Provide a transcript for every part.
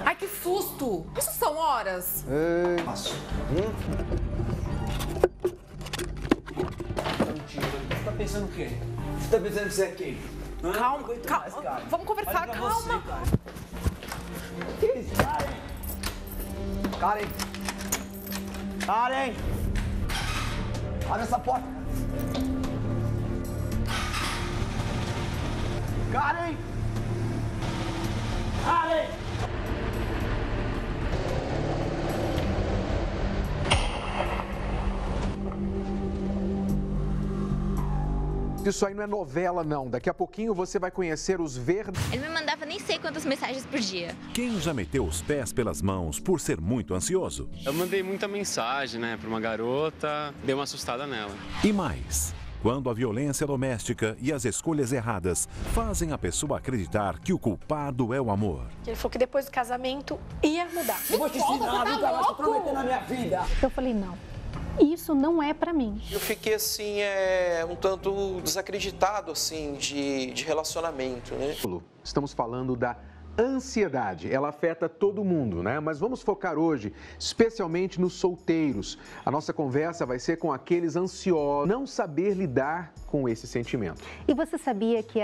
Ai, que susto! Isso são horas? Passo. Mentira. Você tá pensando o quê? Você tá pensando que você é quem? Calma, calma. Vamos conversar, calma. Que isso, Karen? Karen! Abre essa porta! Karen! Karen! Isso aí não é novela, não. Daqui a pouquinho você vai conhecer os verdes. Ele me mandava nem sei quantas mensagens por dia. Quem já meteu os pés pelas mãos por ser muito ansioso? Eu mandei muita mensagem, para uma garota, dei uma assustada nela. E mais, quando a violência doméstica e as escolhas erradas fazem a pessoa acreditar que o culpado é o amor. Ele falou que depois do casamento ia mudar. Eu vou te ensinar, nunca mais te prometer na minha vida. Eu falei, não. Isso não é pra mim. Eu fiquei assim, um tanto desacreditado assim de relacionamento, né? Estamos falando da ansiedade. Ela afeta todo mundo, né? Mas vamos focar hoje, especialmente nos solteiros. A nossa conversa vai ser com aqueles ansiosos, não saber lidar com esse sentimento. E você sabia que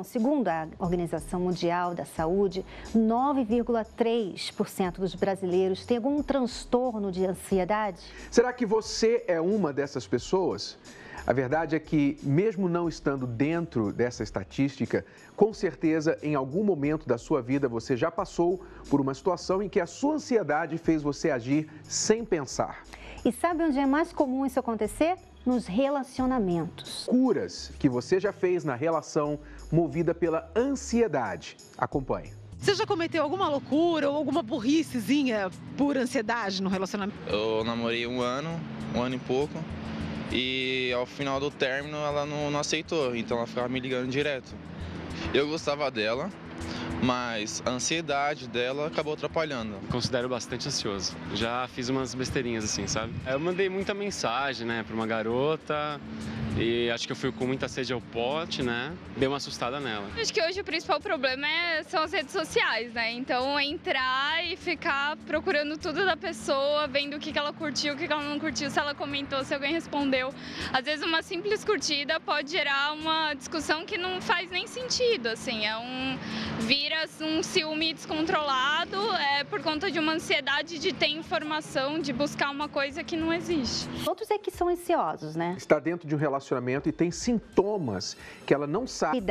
segundo a Organização Mundial da Saúde, 9,3% dos brasileiros têm algum transtorno de ansiedade? Será que você é uma dessas pessoas? A verdade é que, mesmo não estando dentro dessa estatística, com certeza, em algum momento da sua vida, você já passou por uma situação em que a sua ansiedade fez você agir sem pensar. E sabe onde é mais comum isso acontecer? Nos relacionamentos. Curas que você já fez na relação movida pela ansiedade. Acompanhe. Você já cometeu alguma loucura ou alguma burricezinha por ansiedade no relacionamento? Eu namorei um ano e pouco. E ao final do término ela não aceitou, então ela ficava me ligando direto. Eu gostava dela, mas a ansiedade dela acabou atrapalhando. Considero bastante ansioso. Já fiz umas besteirinhas assim, sabe? Eu mandei muita mensagem, para uma garota. E acho que eu fui com muita sede ao pote, Dei uma assustada nela. Acho que hoje o principal problema são as redes sociais, Então entrar e ficar procurando tudo da pessoa, vendo o que ela curtiu, o que ela não curtiu, se ela comentou, se alguém respondeu. Às vezes uma simples curtida pode gerar uma discussão que não faz nem sentido, assim. Vira um ciúme descontrolado por conta de uma ansiedade de ter informação, de buscar uma coisa que não existe. Outros é que são ansiosos, Está dentro de um relacionamento e tem sintomas que ela não sabe.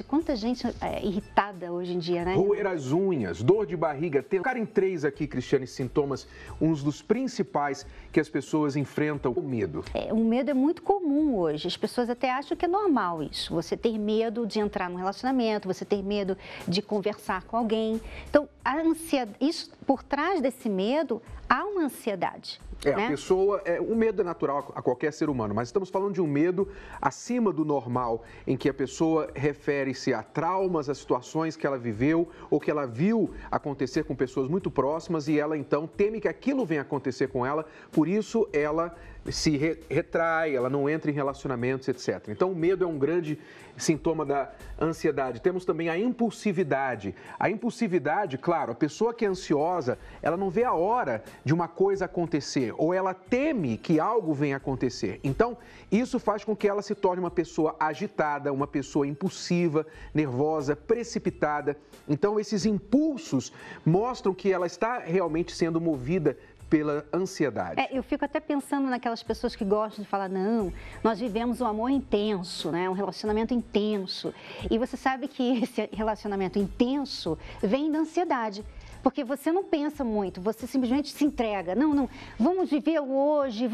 Quanta gente irritada hoje em dia, Roer as unhas, dor de barriga. Ficar em 3 aqui, Cristiane, sintomas, um dos principais que as pessoas enfrentam, o medo. O medo é muito comum hoje. As pessoas até acham que é normal isso. Você ter medo de entrar num relacionamento, você ter medo de conversar com alguém. Então, a ansiedade, isso, por trás desse medo, há uma ansiedade. A pessoa, o medo é natural a qualquer ser humano, mas estamos falando de um medo acima do normal, em que a pessoa refere-se a traumas, a situações que ela viveu ou que ela viu acontecer com pessoas muito próximas e ela então teme que aquilo venha acontecer com ela, por isso ela se retrai, ela não entra em relacionamentos, etc. Então o medo é um grande sintoma da ansiedade. Temos também a impulsividade. A impulsividade, claro, a pessoa que é ansiosa, ela não vê a hora de uma coisa acontecer ou ela teme que algo venha acontecer. Então, isso faz com que ela se torne uma pessoa agitada, uma pessoa impulsiva, nervosa, precipitada. Então, esses impulsos mostram que ela está realmente sendo movida pela ansiedade. Eu fico até pensando naquelas pessoas que gostam de falar, não, nós vivemos um amor intenso, um relacionamento intenso. E você sabe que esse relacionamento intenso vem da ansiedade. Porque você não pensa muito, você simplesmente se entrega. Não, vamos viver o hoje,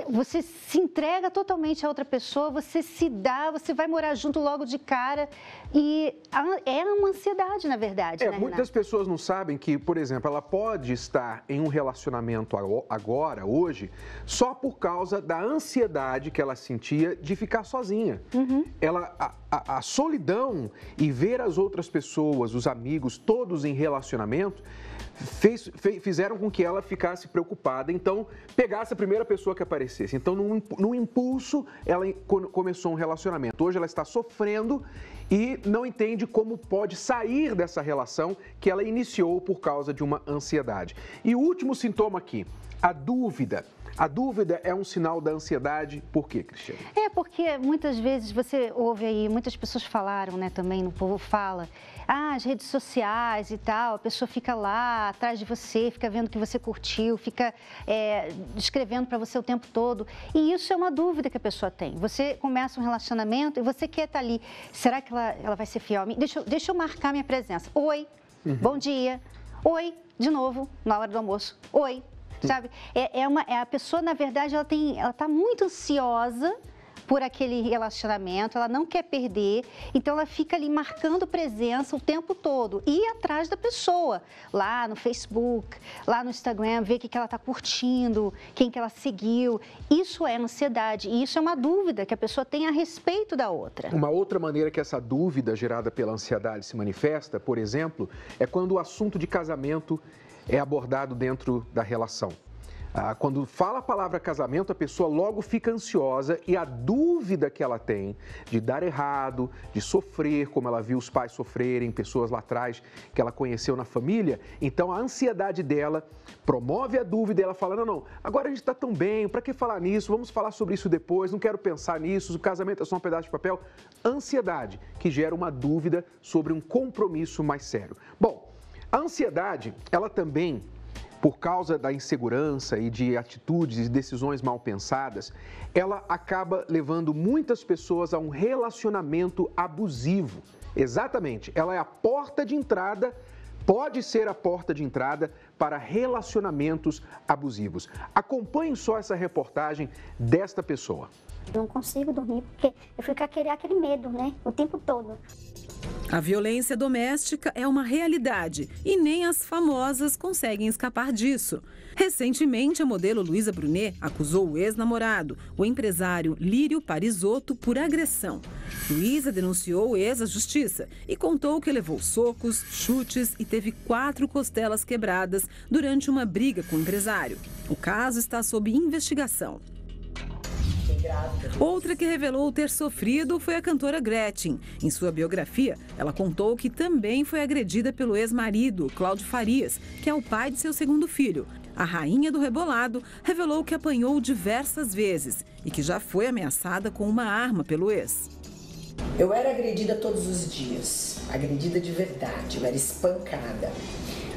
você se entrega totalmente a outra pessoa, você se dá, você vai morar junto logo de cara. E é uma ansiedade, na verdade, muitas pessoas não sabem que, por exemplo, ela pode estar em um relacionamento agora, hoje, só por causa da ansiedade que ela sentia de ficar sozinha. A solidão e ver as outras pessoas, os amigos, todos em relacionamento, fizeram com que ela ficasse preocupada, então pegasse a primeira pessoa que aparecesse. Então, num impulso, ela começou um relacionamento. Hoje ela está sofrendo e não entende como pode sair dessa relação que ela iniciou por causa de uma ansiedade. E o último sintoma aqui, a dúvida. A dúvida é um sinal da ansiedade. Por quê, Cristiane? Porque muitas vezes você ouve aí, muitas pessoas falaram, né, também, no povo fala, as redes sociais e tal, a pessoa fica lá atrás de você, fica vendo que você curtiu, fica escrevendo para você o tempo todo. E isso é uma dúvida que a pessoa tem. Você começa um relacionamento e você quer estar ali. Será que ela vai ser fiel a mim? Deixa eu marcar minha presença. Oi, bom dia. Oi, de novo, na hora do almoço. Oi. Sabe? A pessoa, na verdade, ela está muito ansiosa por aquele relacionamento, ela não quer perder, então ela fica ali marcando presença o tempo todo e ir atrás da pessoa, lá no Facebook, lá no Instagram, ver o que ela está curtindo, quem que ela seguiu. Isso é ansiedade e isso é uma dúvida que a pessoa tem a respeito da outra. Uma outra maneira que essa dúvida gerada pela ansiedade se manifesta, por exemplo, é quando o assunto de casamento é abordado dentro da relação. Quando fala a palavra casamento, a pessoa logo fica ansiosa e a dúvida que ela tem de dar errado, de sofrer, como ela viu os pais sofrerem, pessoas lá atrás que ela conheceu na família, então a ansiedade dela promove a dúvida e ela fala, não, agora a gente está tão bem, para que falar nisso? Vamos falar sobre isso depois, não quero pensar nisso, o casamento é só um pedaço de papel. Ansiedade, que gera uma dúvida sobre um compromisso mais sério. Bom, a ansiedade, ela também, por causa da insegurança e de atitudes e decisões mal pensadas, ela acaba levando muitas pessoas a um relacionamento abusivo. Exatamente, ela é a porta de entrada, pode ser a porta de entrada para relacionamentos abusivos. Acompanhe só essa reportagem desta pessoa. Não consigo dormir porque eu fico a querer aquele medo, né, o tempo todo. A violência doméstica é uma realidade e nem as famosas conseguem escapar disso. Recentemente, a modelo Luísa Brunet acusou o ex-namorado, o empresário Lírio Parisotto, por agressão. Luísa denunciou o ex à justiça e contou que levou socos, chutes e teve 4 costelas quebradas durante uma briga com o empresário. O caso está sob investigação. Outra que revelou ter sofrido foi a cantora Gretchen. Em sua biografia, ela contou que também foi agredida pelo ex-marido, Cláudio Farias, que é o pai de seu segundo filho. A rainha do rebolado revelou que apanhou diversas vezes e que já foi ameaçada com uma arma pelo ex. Eu era agredida todos os dias, agredida de verdade, eu era espancada.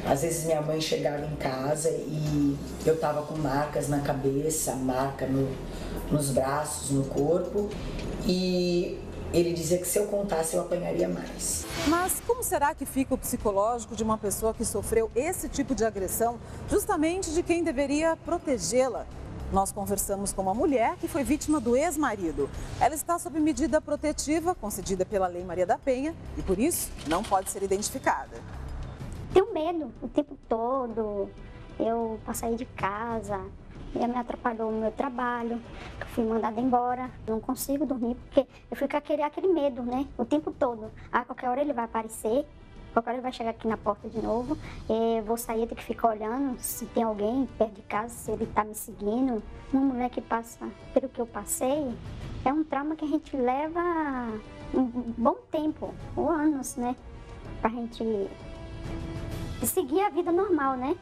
Às vezes minha mãe chegava em casa e eu tava com marcas na cabeça, marca nos braços, no corpo, e ele dizia que se eu contasse eu apanharia mais. Mas como será que fica o psicológico de uma pessoa que sofreu esse tipo de agressão, justamente de quem deveria protegê-la? Nós conversamos com uma mulher que foi vítima do ex-marido. Ela está sob medida protetiva concedida pela Lei Maria da Penha e, por isso, não pode ser identificada. Tenho medo o tempo todo, eu sair de casa, e me atrapalhou o meu trabalho, eu fui mandada embora, não consigo dormir porque eu fico a querer aquele medo, né, o tempo todo. Qualquer hora ele vai aparecer, qualquer hora ele vai chegar aqui na porta de novo, vou sair, ter que ficar olhando se tem alguém perto de casa, se ele está me seguindo. Uma mulher que passa pelo que eu passei, é um trauma que a gente leva um bom tempo, ou anos, né, pra gente seguir a vida normal, né?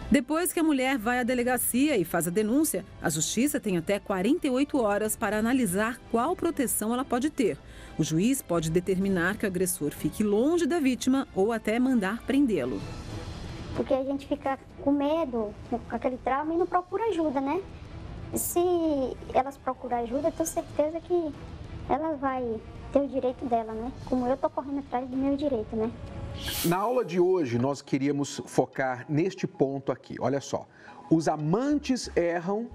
Depois que a mulher vai à delegacia e faz a denúncia, a justiça tem até 48 horas para analisar qual proteção ela pode ter. O juiz pode determinar que o agressor fique longe da vítima ou até mandar prendê-lo. Porque a gente fica com medo, com aquele trauma e não procura ajuda, né? Se elas procuram ajuda, eu tenho certeza que ela vai ter o direito dela, né? Como eu estou correndo atrás do meu direito, né? Na aula de hoje, nós queríamos focar neste ponto aqui. Olha só, os amantes erram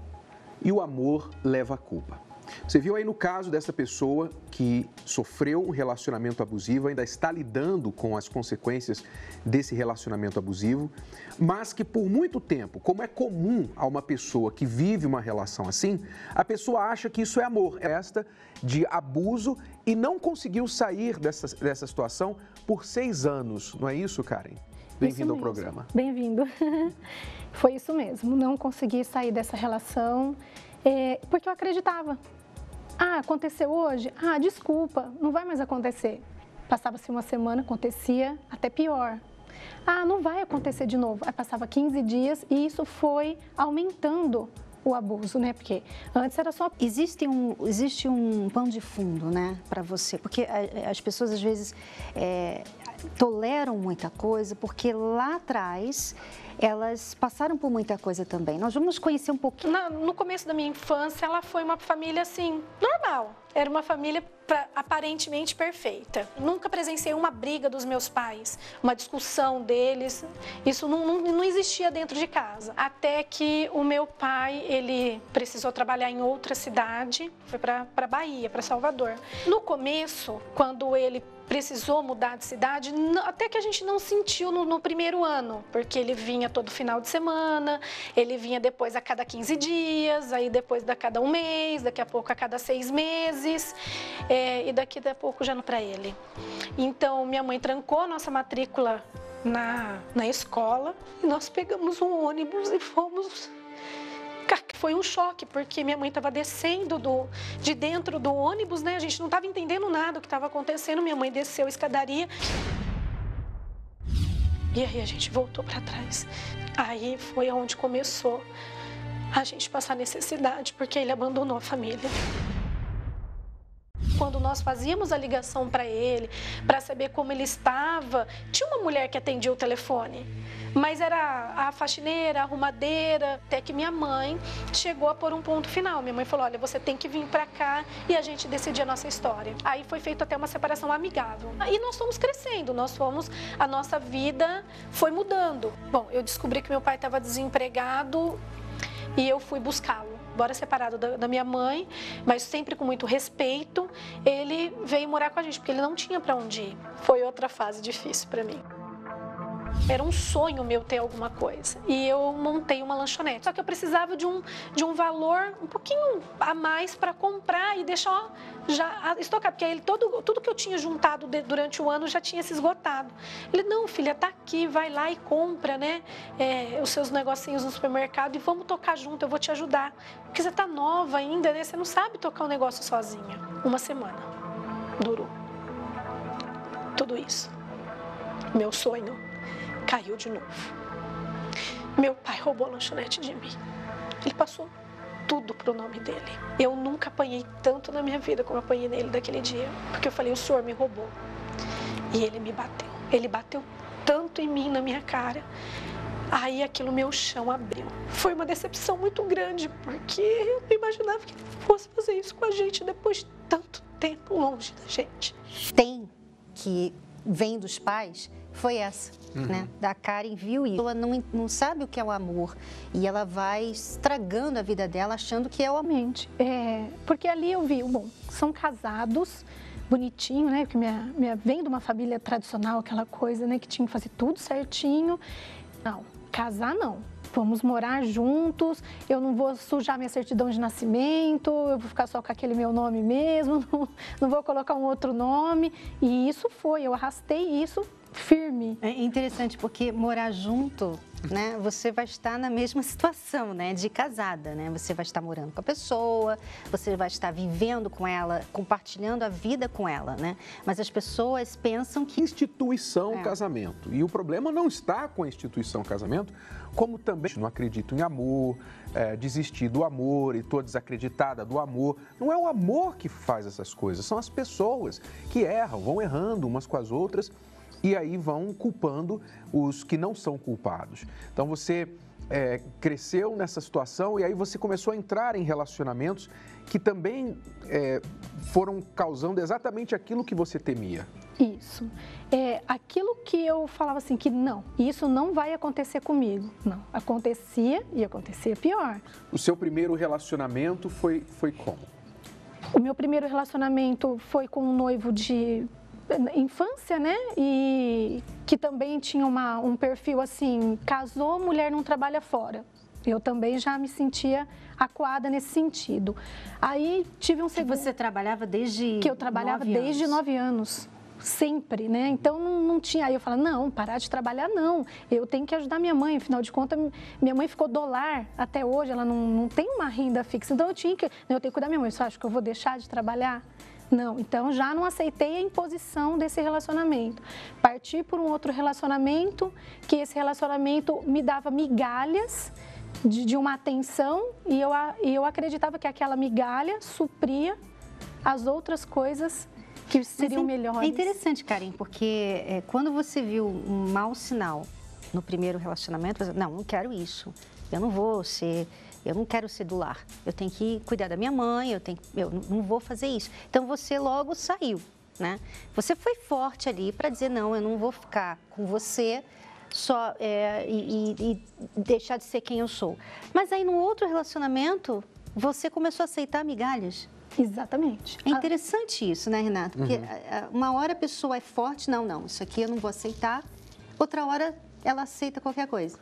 e o amor leva a culpa. Você viu aí no caso dessa pessoa que sofreu um relacionamento abusivo, ainda está lidando com as consequências desse relacionamento abusivo, mas que por muito tempo, como é comum a uma pessoa que vive uma relação assim, a pessoa acha que isso é amor, esta de abuso, e não conseguiu sair dessa situação por 6 anos, não é isso, Karen? Bem-vindo ao programa. Bem-vindo. Foi isso mesmo, não consegui sair dessa relação, porque eu acreditava. Ah, aconteceu hoje? Ah, desculpa, não vai mais acontecer. Passava-se uma semana, acontecia até pior. Ah, não vai acontecer de novo. Aí passava 15 dias e isso foi aumentando o abuso, né? Porque antes era só... Existe um pano de fundo, né, para você? Porque as pessoas, às vezes, toleram muita coisa, porque lá atrás elas passaram por muita coisa também. Nós vamos conhecer um pouquinho. No começo da minha infância, ela foi uma família, assim, normal. Era uma família aparentemente perfeita. Nunca presenciei uma briga dos meus pais, uma discussão deles. Isso não existia dentro de casa. Até que o meu pai, ele precisou trabalhar em outra cidade, foi para Bahia, para Salvador. No começo, quando ele precisou mudar de cidade, até que a gente não sentiu no primeiro ano, porque ele vinha todo final de semana, ele vinha depois a cada 15 dias, aí depois a cada um mês, daqui a pouco a cada 6 meses, e daqui a pouco já não para ele. Então, minha mãe trancou a nossa matrícula na escola e nós pegamos um ônibus e fomos... Foi um choque, porque minha mãe estava descendo de dentro do ônibus, né? A gente não estava entendendo nada do que estava acontecendo. Minha mãe desceu a escadaria. E aí a gente voltou para trás. Aí foi onde começou a gente passar necessidade, porque ele abandonou a família. Quando nós fazíamos a ligação para ele, para saber como ele estava, tinha uma mulher que atendia o telefone, mas era a faxineira, a arrumadeira, até que minha mãe chegou a pôr um ponto final. Minha mãe falou, olha, você tem que vir para cá e a gente decidir a nossa história. Aí foi feita até uma separação amigável. E nós fomos crescendo, a nossa vida foi mudando. Bom, eu descobri que meu pai estava desempregado e eu fui buscá-lo. Embora separado da minha mãe, mas sempre com muito respeito, ele veio morar com a gente, porque ele não tinha para onde ir. Foi outra fase difícil para mim. Era um sonho meu ter alguma coisa. E eu montei uma lanchonete. Só que eu precisava de um valor um pouquinho a mais para comprar e deixar já estocar. Porque ele, tudo que eu tinha juntado durante o ano já tinha se esgotado. Ele, não, filha, tá aqui, vai lá e compra, né? Os seus negocinhos no supermercado e vamos tocar junto, eu vou te ajudar. Porque você tá nova ainda, né? Você não sabe tocar um negócio sozinha. Uma semana durou. Tudo isso. Meu sonho caiu de novo. Meu pai roubou a lanchonete de mim. Ele passou tudo pro nome dele. Eu nunca apanhei tanto na minha vida como eu apanhei nele daquele dia. Porque eu falei, o senhor me roubou. E ele me bateu. Ele bateu tanto em mim, na minha cara. Aí aquilo, meu chão abriu. Foi uma decepção muito grande, porque eu não imaginava que ele fosse fazer isso com a gente depois de tanto tempo longe da gente. Tem que vem dos pais, foi essa, né? Da Karen viu isso. Ela não sabe o que é o amor e ela vai estragando a vida dela achando que é o amor. Porque ali eu vi, bom, são casados, bonitinho, né? Porque vem de uma família tradicional, aquela coisa, né? Que tinha que fazer tudo certinho. Não, casar não. Vamos morar juntos, eu não vou sujar minha certidão de nascimento, eu vou ficar só com aquele meu nome mesmo, não vou colocar um outro nome. E isso eu arrastei isso firme. É interessante porque morar junto, né, você vai estar na mesma situação, né, de casada, né? Você vai estar morando com a pessoa, você vai estar vivendo com ela, compartilhando a vida com ela, né? Mas as pessoas pensam que... Instituição casamento. E o problema não está com a instituição casamento, como também não acredito em amor, desistir do amor e estou desacreditada do amor. Não é o amor que faz essas coisas, são as pessoas que erram, vão errando umas com as outras e aí vão culpando os que não são culpados. Então você cresceu nessa situação e aí você começou a entrar em relacionamentos que também foram causando exatamente aquilo que você temia. Isso. Aquilo que eu falava assim, que não, isso não vai acontecer comigo. Não, acontecia e acontecia pior. O seu primeiro relacionamento foi como? O meu primeiro relacionamento foi com um noivo de infância, né? E que também tinha um perfil assim, casou, mulher não trabalha fora. Eu também já me sentia acuada nesse sentido. Aí tive um segundo... Que você trabalhava desde... Que eu trabalhava desde 9 anos. sempre, né? Então não tinha. Aí eu falava, não, parar de trabalhar não. Eu tenho que ajudar minha mãe. Afinal de contas, minha mãe ficou dolar até hoje, ela não tem uma renda fixa. Então eu tenho que cuidar da minha mãe. Você acha que eu vou deixar de trabalhar? Não, então já não aceitei a imposição desse relacionamento. Parti por um outro relacionamento, que esse relacionamento me dava migalhas de uma atenção e eu acreditava que aquela migalha supria as outras coisas que seriam melhores. É interessante, Karen, porque quando você viu um mau sinal no primeiro relacionamento, você, não quero isso, eu não quero ser do lar, eu tenho que cuidar da minha mãe, eu não vou fazer isso. Então você logo saiu, né? Você foi forte ali para dizer, não, eu não vou ficar com você só e deixar de ser quem eu sou. Mas aí no outro relacionamento, você começou a aceitar migalhas. Exatamente. É interessante isso, né, Renato? Porque uma hora a pessoa é forte, não, isso aqui eu não vou aceitar. Outra hora ela aceita qualquer coisa.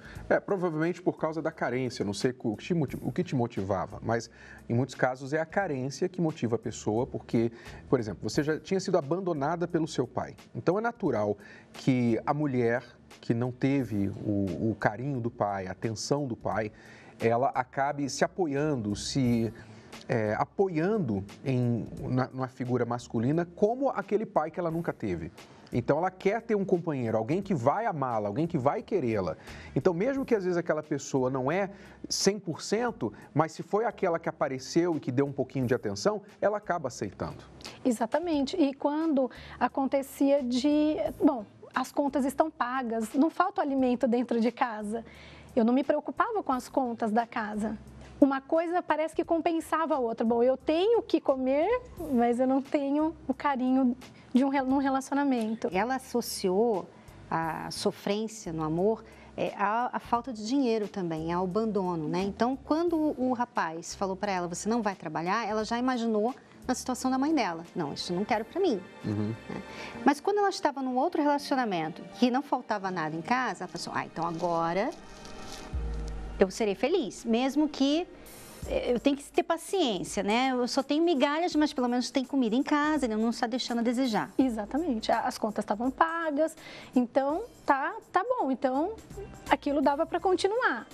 Provavelmente por causa da carência, não sei o que te motivava, mas em muitos casos é a carência que motiva a pessoa, porque, por exemplo, você já tinha sido abandonada pelo seu pai. Então é natural que a mulher que não teve o carinho do pai, a atenção do pai, ela acabe se apoiando, apoiando numa figura masculina como aquele pai que ela nunca teve. Então, ela quer ter um companheiro, alguém que vai amá-la, alguém que vai querê-la. Então, mesmo que às vezes aquela pessoa não é 100%, mas se foi aquela que apareceu e que deu um pouquinho de atenção, ela acaba aceitando. Exatamente. E quando acontecia as contas estão pagas, não falta alimento dentro de casa. Eu não me preocupava com as contas da casa. Uma coisa parece que compensava a outra. Bom, eu tenho que comer, mas eu não tenho o carinho num relacionamento. Ela associou a sofrência no amor à falta de dinheiro também, ao abandono, né? Então, quando o rapaz falou para ela, você não vai trabalhar, ela já imaginou na situação da mãe dela. Não, isso não quero para mim. Né? Mas quando ela estava num outro relacionamento, que não faltava nada em casa, ela falou assim, então agora eu serei feliz, mesmo que eu tenho que ter paciência, né? Eu só tenho migalhas, mas pelo menos tem comida em casa, ele não está deixando a desejar. Exatamente, as contas estavam pagas, então tá bom, então aquilo dava para continuar.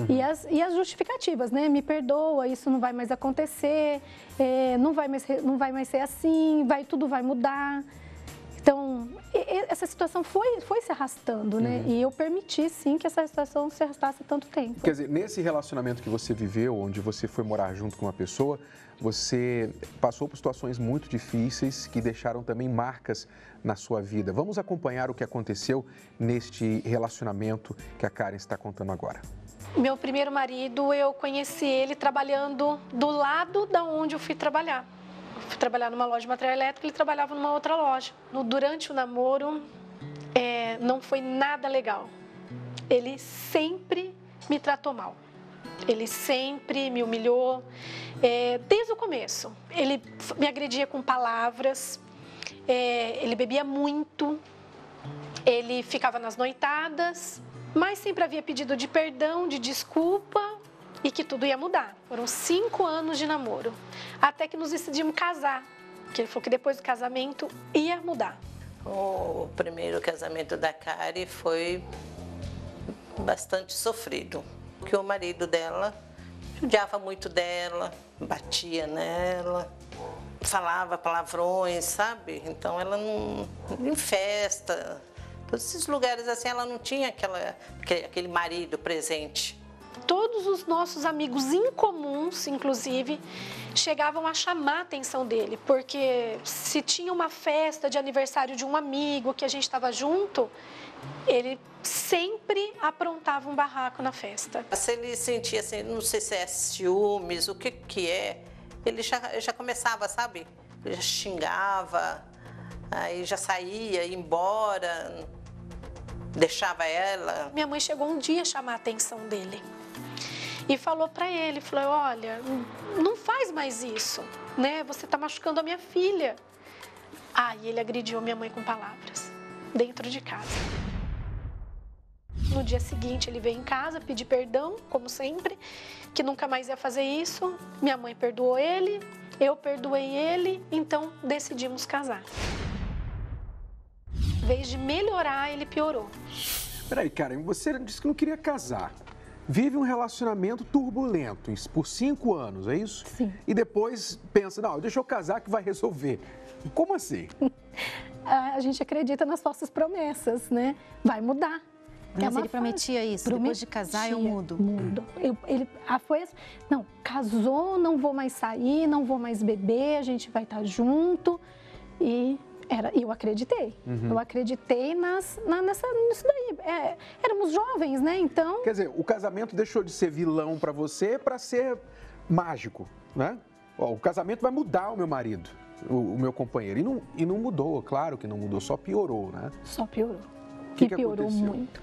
E as justificativas, né? Me perdoa, isso não vai mais acontecer, não vai mais ser assim, tudo vai mudar. Então, essa situação foi se arrastando, né? E eu permiti, sim, que essa situação se arrastasse tanto tempo. Quer dizer, nesse relacionamento que você viveu, onde você foi morar junto com uma pessoa, você passou por situações muito difíceis que deixaram também marcas na sua vida. Vamos acompanhar o que aconteceu neste relacionamento que a Karen está contando agora. Meu primeiro marido, eu conheci ele trabalhando do lado da onde eu fui trabalhar. Fui trabalhar numa loja de material elétrico, ele trabalhava numa outra loja. Durante o namoro, não foi nada legal. Ele sempre me tratou mal. Ele sempre me humilhou, desde o começo. Ele me agredia com palavras, ele bebia muito, ele ficava nas noitadas, mas sempre havia pedido de perdão, de desculpa e que tudo ia mudar. Foram 5 anos de namoro, até que nos decidimos casar, que ele falou que depois do casamento ia mudar. O primeiro casamento da Karen foi bastante sofrido, porque o marido dela judiava muito dela, batia nela, falava palavrões, sabe? Então ela não, em festa, todos esses lugares assim, ela não tinha aquele marido presente. Todos os nossos amigos incomuns, inclusive, chegavam a chamar a atenção dele, porque se tinha uma festa de aniversário de um amigo que a gente estava junto, ele sempre aprontava um barraco na festa. Se ele sentia assim, não sei se é ciúmes, o que é, ele já começava, sabe? Ele já xingava, aí já saía, ia embora, deixava ela. Minha mãe chegou um dia a chamar a atenção dele e falou para ele, falou, olha, não faz mais isso, né? Você está machucando a minha filha. E ele agrediu minha mãe com palavras, dentro de casa. No dia seguinte, ele veio em casa pedir perdão, como sempre, que nunca mais ia fazer isso. Minha mãe perdoou ele, eu perdoei ele, então decidimos casar. Em vez de melhorar, ele piorou. Peraí, Karen, você disse que não queria casar. Vive um relacionamento turbulento por 5 anos, é isso? Sim. E depois pensa, não, deixa eu casar que vai resolver. Como assim? A gente acredita nas falsas promessas, né? Vai mudar. Mas ele prometia isso, depois de casar eu mudo. Mudo. Foi assim, não, casou, não vou mais sair, não vou mais beber, a gente vai estar junto. E eu acreditei. Eu acreditei nisso daí. Éramos jovens, né? Então... Quer dizer, o casamento deixou de ser vilão para você para ser mágico, né? Ó, o casamento vai mudar o meu marido, o meu companheiro. E não mudou, claro que não mudou, só piorou, né? Só piorou. Que piorou aconteceu? Muito.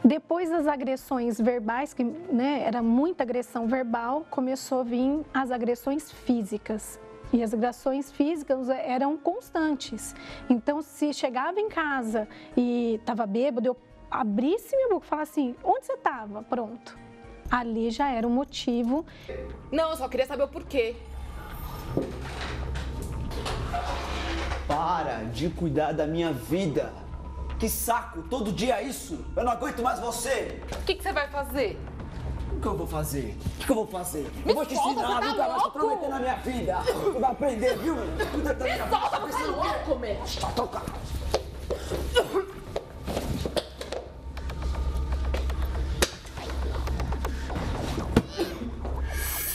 Depois das agressões verbais, que né, era muita agressão verbal, começou a vir as agressões físicas. E as agressões físicas eram constantes. Então, se chegava em casa e estava bêbado, eu abrisse minha boca e falasse assim, onde você estava? Pronto. Ali já era um motivo. Não, eu só queria saber o porquê. Para de cuidar da minha vida. Que saco, todo dia isso. Eu não aguento mais você. O que você vai fazer? O que eu vou fazer? O que eu vou fazer? Me Eu vou te solta, ensinar, você tá nunca mais te louco? prometer na minha vida. Tu vai aprender, viu? Cuida da minha vida. Solta, você é louco, meu. Tá, toca.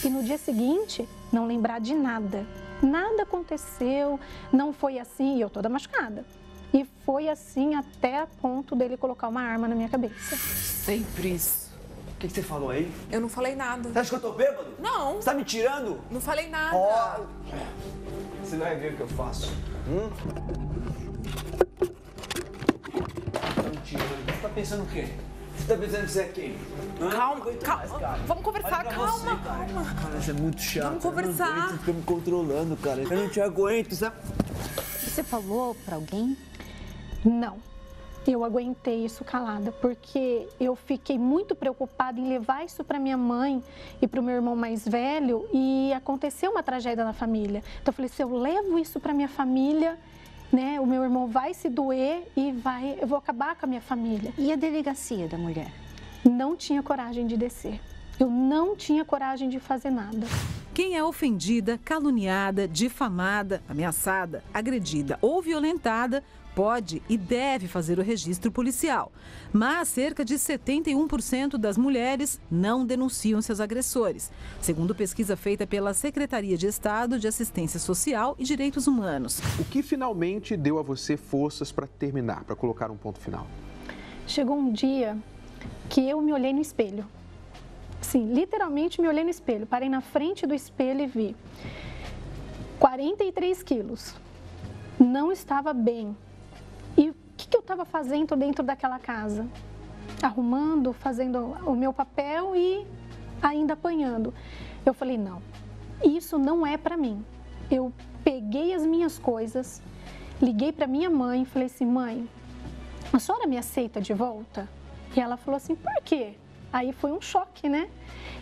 E no dia seguinte, não lembrar de nada. Nada aconteceu, não foi assim, e eu toda machucada. E foi assim até a ponto dele colocar uma arma na minha cabeça. Sempre isso. O que você falou aí? Eu não falei nada. Você acha que eu tô bêbado? Não. Você tá me tirando? Não falei nada. Ó, você vai ver o que eu faço. Tá me tirando. Você tá pensando o quê? Você tá pensando que você é quem? Calma. Vamos conversar, calma. Cara, você é muito chato. Vamos conversar. Eu não aguento, você fica me controlando, cara. Eu não te aguento, sabe? Você falou pra alguém? Não. Eu aguentei isso calada, porque eu fiquei muito preocupada em levar isso para minha mãe e para o meu irmão mais velho e aconteceu uma tragédia na família. Então eu falei, se eu levo isso para minha família, né, o meu irmão vai se doer e eu vou acabar com a minha família. E a delegacia da mulher? Não tinha coragem de descer. Eu não tinha coragem de fazer nada. Quem é ofendida, caluniada, difamada, ameaçada, agredida ou violentada pode e deve fazer o registro policial. Mas cerca de 71% das mulheres não denunciam seus agressores, segundo pesquisa feita pela Secretaria de Estado de Assistência Social e Direitos Humanos. O que finalmente deu a você forças para terminar, para colocar um ponto final? Chegou um dia que eu me olhei no espelho. Sim, literalmente me olhei no espelho. Parei na frente do espelho e vi 43 quilos. Não estava bem. E o que eu estava fazendo dentro daquela casa? Arrumando, fazendo o meu papel e ainda apanhando. Eu falei, não, isso não é para mim. Eu peguei as minhas coisas, liguei para minha mãe e falei assim, mãe, a senhora me aceita de volta? E ela falou assim, por quê? Aí foi um choque, né?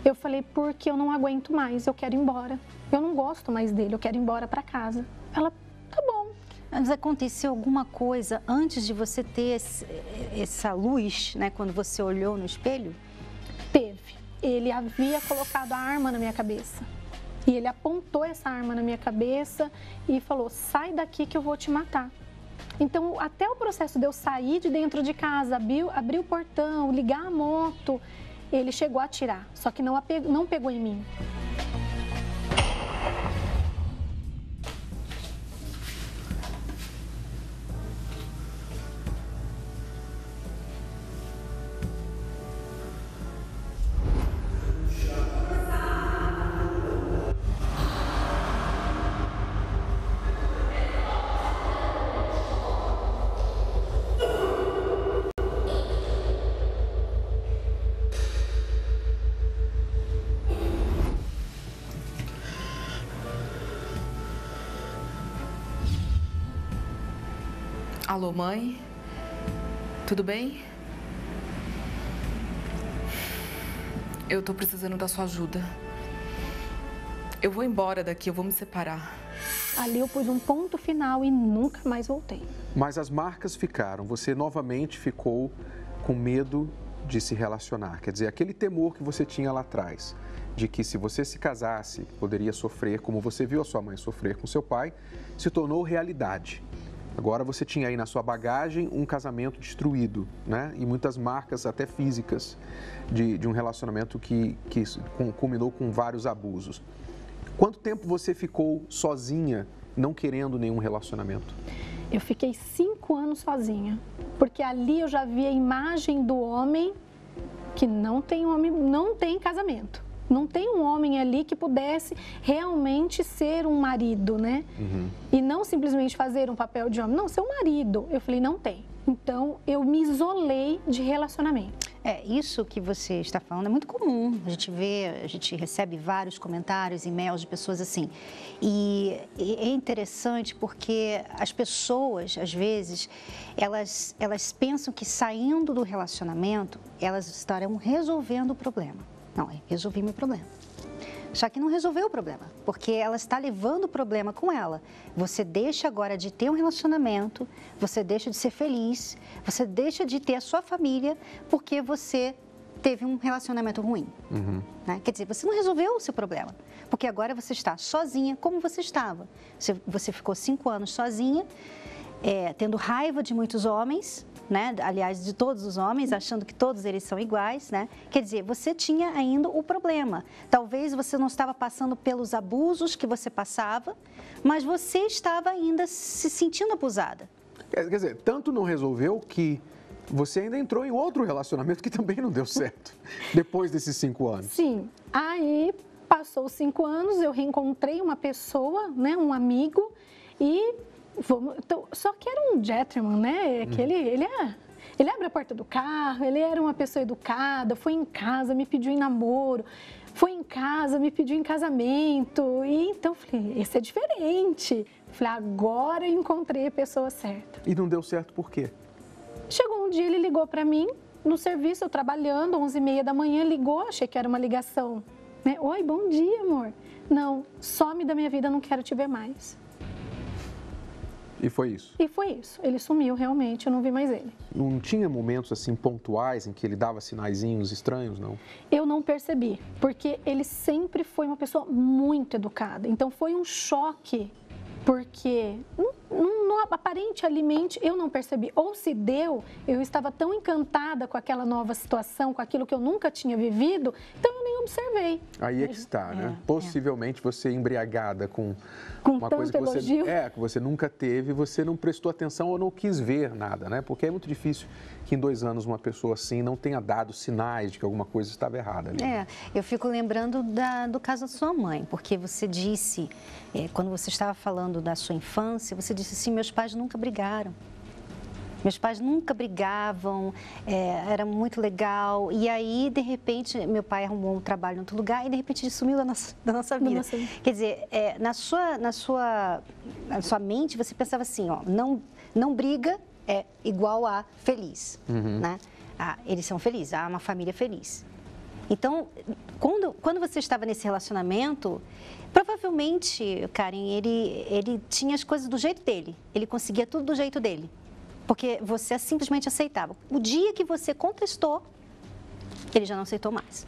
Eu falei, porque eu não aguento mais, eu quero ir embora. Eu não gosto mais dele, eu quero ir embora para casa. Ela, tá bom. Mas aconteceu alguma coisa antes de você ter essa luz, né? Quando você olhou no espelho? Teve. Ele havia colocado a arma na minha cabeça. E ele apontou essa arma na minha cabeça e falou, sai daqui que eu vou te matar. Então, até o processo de eu sair de dentro de casa, abrir o portão, ligar a moto, ele chegou a atirar, só que não pegou em mim. Alô, mãe? Tudo bem? Eu tô precisando da sua ajuda. Eu vou embora daqui, eu vou me separar. Ali eu pus um ponto final e nunca mais voltei. Mas as marcas ficaram, você novamente ficou com medo de se relacionar. Quer dizer, aquele temor que você tinha lá atrás, de que se você se casasse, poderia sofrer, como você viu a sua mãe sofrer com seu pai, se tornou realidade. Agora você tinha aí na sua bagagem um casamento destruído, né? E muitas marcas até físicas de um relacionamento que culminou com vários abusos. Quanto tempo você ficou sozinha, não querendo nenhum relacionamento? Eu fiquei 5 anos sozinha, porque ali eu já vi a imagem do homem que não tem casamento. Não tem um homem ali que pudesse realmente ser um marido, né? E não simplesmente fazer um papel de homem, não, ser um marido. Eu falei, não tem. Então, eu me isolei de relacionamento. Isso que você está falando é muito comum. A gente recebe vários comentários, e-mails de pessoas assim. E é interessante porque as pessoas, às vezes, elas pensam que saindo do relacionamento, elas estarão resolvendo o problema. Não, eu resolvi meu problema. Só que não resolveu o problema, porque ela está levando o problema com ela. Você deixa agora de ter um relacionamento, você deixa de ser feliz, você deixa de ter a sua família porque você teve um relacionamento ruim. Né? Quer dizer, você não resolveu o seu problema, porque agora você está sozinha como você estava. Você ficou 5 anos sozinha, tendo raiva de muitos homens, né? Aliás, de todos os homens, achando que todos eles são iguais, né? Quer dizer, você tinha ainda o problema. Talvez você não estava passando pelos abusos que você passava, mas você estava ainda se sentindo abusada. Quer dizer, tanto não resolveu que você ainda entrou em outro relacionamento que também não deu certo, depois desses 5 anos. Sim, aí passou os 5 anos, eu reencontrei uma pessoa, né? Um amigo, e... só que era um gentleman, né? Que ele abre a porta do carro, ele era uma pessoa educada, foi em casa, me pediu em namoro, foi em casa, me pediu em casamento. E então eu falei, esse é diferente. Falei, agora eu encontrei a pessoa certa. E não deu certo por quê? Chegou um dia, ele ligou para mim, no serviço, eu trabalhando, 11h30 da manhã, ligou, achei que era uma ligação. Né? Oi, bom dia, amor. Não, some da minha vida, não quero te ver mais. E foi isso? E foi isso. Ele sumiu realmente, eu não vi mais ele. Não tinha momentos assim pontuais em que ele dava sinaizinhos estranhos, não? Eu não percebi, porque ele sempre foi uma pessoa muito educada. Então foi um choque, porque aparentemente eu não percebi. Ou se deu, eu estava tão encantada com aquela nova situação, com aquilo que eu nunca tinha vivido, então eu nem observei. Aí é que está, né? Possivelmente você embriagada com uma coisa que que você nunca teve, você não prestou atenção ou não quis ver nada, né? Porque é muito difícil que em 2 anos uma pessoa assim não tenha dado sinais de que alguma coisa estava errada ali. Eu fico lembrando do caso da sua mãe, porque você disse, quando você estava falando da sua infância, você disse assim, meus pais nunca brigaram. Meus pais nunca brigavam, era muito legal. E aí, de repente, meu pai arrumou um trabalho em outro lugar e, de repente, ele sumiu da nossa vida. Quer dizer, na sua mente, você pensava assim, ó, não briga é igual a feliz, né? Eles são felizes, há uma família feliz. Então, quando você estava nesse relacionamento, provavelmente, Karen, ele tinha as coisas do jeito dele. Ele conseguia tudo do jeito dele. Porque você simplesmente aceitava. O dia que você contestou, ele já não aceitou mais.